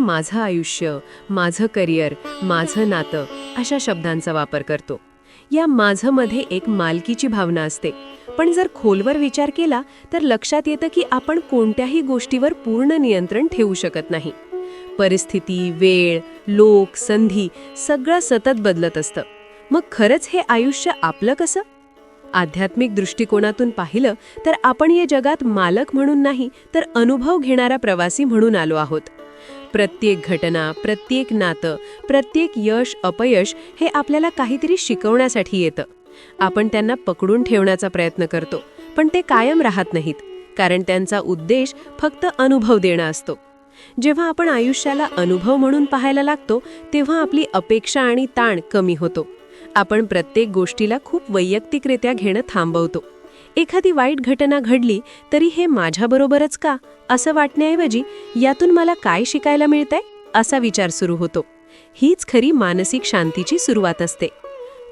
माझं आयुष्य, माझं करिअर, माझं नातं अशा शब्दांचा वापर करतो. या माझंमध्ये एक मालकीची भावना असते. पण जर खोलवर विचार केला तर लक्षात येतं की आपण कोणत्याही गोष्टीवर पूर्ण नियंत्रण ठेवू शकत नाही. परिस्थिती, वेळ, लोक, संधी सगळं सतत बदलत असतं. मग खरंच हे आयुष्य आपलं कसं? आध्यात्मिक दृष्टिकोनातून पाहिलं तर आपण या जगात मालक म्हणून नाही तर अनुभव घेणारा प्रवासी म्हणून आलो आहोत. प्रत्येक घटना, प्रत्येक नातं, प्रत्येक यश अपयश हे आपल्याला काहीतरी शिकवण्यासाठी येतं. आपण त्यांना पकडून ठेवण्याचा प्रयत्न करतो, पण ते कायम राहत नाहीत, कारण त्यांचा उद्देश फक्त अनुभव देणं असतो. जेव्हा आपण आयुष्याला अनुभव म्हणून पाहायला लागतो तेव्हा आपली अपेक्षा आणि ताण कमी होतो. आपण प्रत्येक गोष्टीला खूप वैयक्तिकरित्या घेणं थांबवतो. एखादी वाईट घटना घडली तरी हे माझ्याबरोबरच का असं वाटण्याऐवजी यातून मला काय शिकायला मिळतंय असा विचार सुरू होतो. हीच खरी मानसिक शांतीची सुरुवात असते.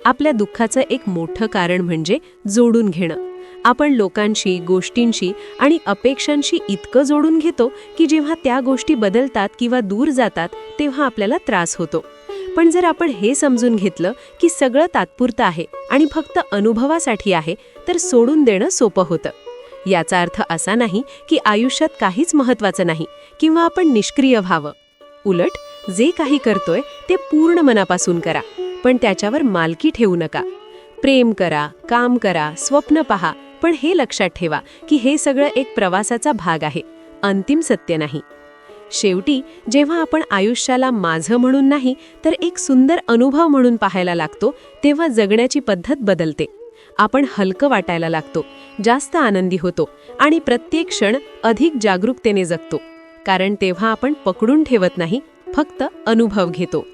आपल्या दुःखाचं एक मोठं कारण म्हणजे जोडून घेणं. आपण लोकांशी, गोष्टींशी आणि अपेक्षांशी इतकं जोडून घेतो की जेव्हा त्या गोष्टी बदलतात किंवा दूर जातात तेव्हा आपल्याला त्रास होतो. पण जर आपण हे समजून घेतलं की सगळं तात्पुरतं आहे आणि फक्त अनुभवासाठी आहे तर सोडून देणं सोपं होतं. याचा अर्थ असा नाही की आयुष्यात काहीच महत्त्वाचं नाही किंवा आपण निष्क्रिय व्हावं. उलट जे काही करतोय ते पूर्ण मनापासून करा, पण त्याच्यावर मालकी ठेवू नका. प्रेम करा, काम करा, स्वप्न पहा, पण हे लक्षात ठेवा की हे सगळं एक प्रवासाचा भाग आहे, अंतिम सत्य नाही. शेवटी जेव्हा आपण आयुष्याला माझं म्हणून नाही तर एक सुंदर अनुभव म्हणून पाहायला लागतो तेव्हा जगण्याची पद्धत बदलते. आपण हलकं वाटायला लागतो, जास्त आनंदी होतो आणि प्रत्येक क्षण अधिक जागरूकतेने जगतो. कारण तेव्हा आपण पकडून ठेवत नाही, फक्त अनुभव घेतो.